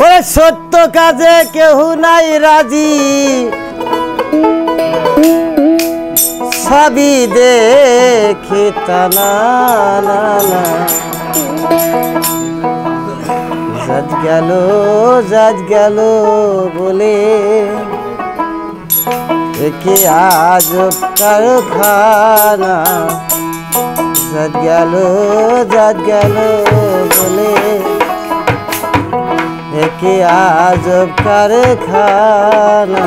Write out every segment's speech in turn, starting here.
ওরে সত্য কাজে কেউ নাই রাজি, সবই দেখে তানা না না। জাজ গেল বলে একে আজব কারখানা। জাজ গেল বলে একে আজব কারখানা।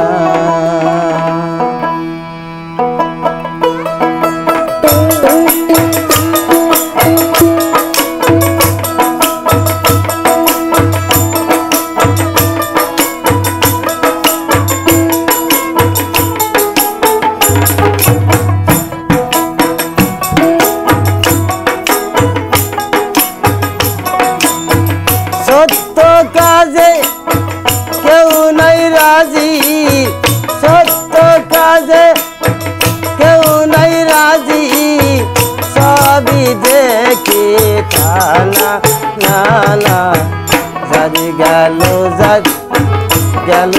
সত্য কাজে কেউ নাই রাজি, সত্য কাজে কেউ নাই রাজি, সবই দেখে টানা না না। জাজ গেল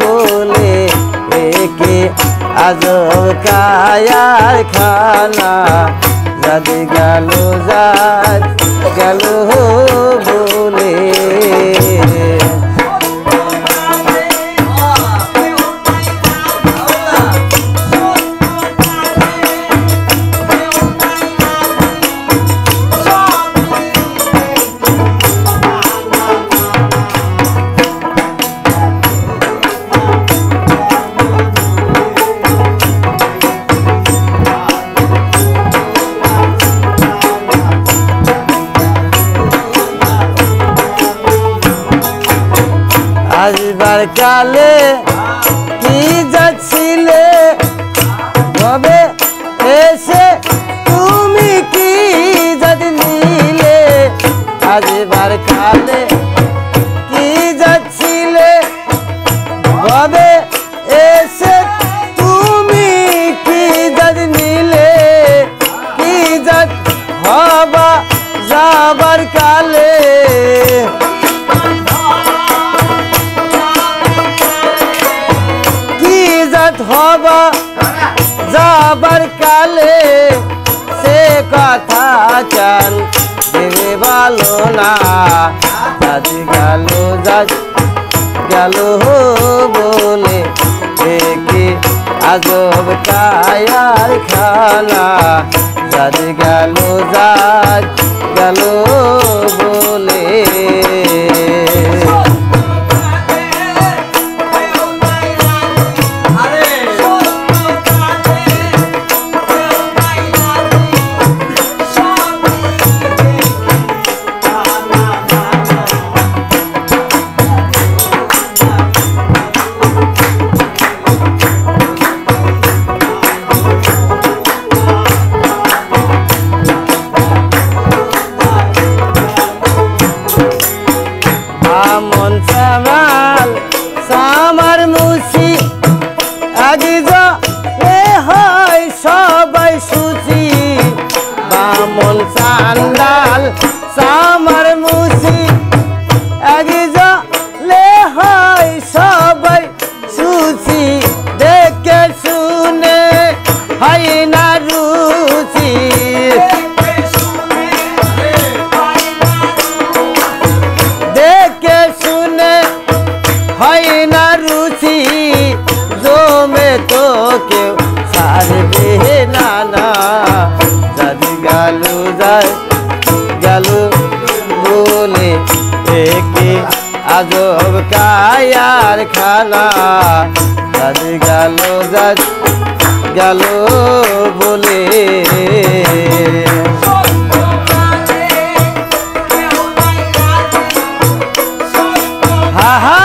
বলে একে আজব কারখানা। জাজ গেল বলে আসবার কালে কি যাচ্ছিলে কবে এসে তুমি কি জাতি নিলে। আসবার কালে কি যাচ্ছিলে কবে এসে তুমি কি জাতি নিলে। কি জাত হবা যাবার কালে হবা যাবার কালে সে কথা চান দেবে ভালো না। জাজ গেল বলে একে আজব কারখানা। জাজ গেল বলে আমন সামার মুসি আগে এ হয় সবাই সুচি। বামন চান্দাল সামার মুসি আগে লে হয় সবাই সুচি। দেখে শুনে হয় না রুচি, হয় না রুচি। জমে তো কেউ ছাড়বে না না। জাজ গেল বলে একে আজব কারখানা। জাজ গেল বলে হা হা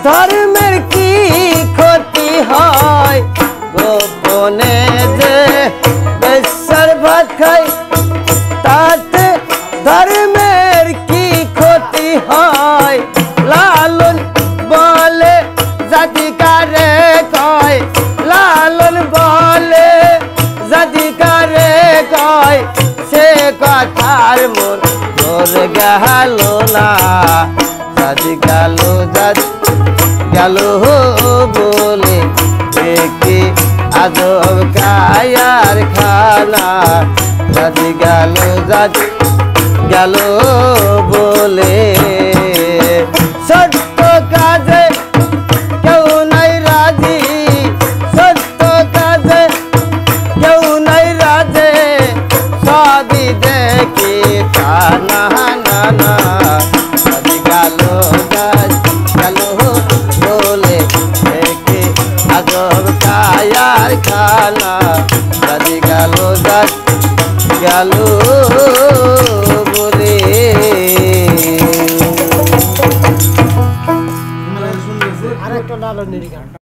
ধর্মের কি ক্ষতি হয় গোপনে যে বেশ্যার ভাত খাই তাতে ধর্মের কি ক্ষতি হয় লালন বলে জাতিকারে কয় লালন বলে জাতিকারে কয় সে কথার মোর গেল না জাতি গেল বলে কি আজব কায়ার খানা জাতি গেল বলে সত্য কাজে কেউ নাই রাজি সত্য কাজে কেউ নাই রাজে সবই দেখি না না না জাতি গেল বলে দেখি আজব কায়ার খানা জাতি গেল বলে আরেকটা লালনের গান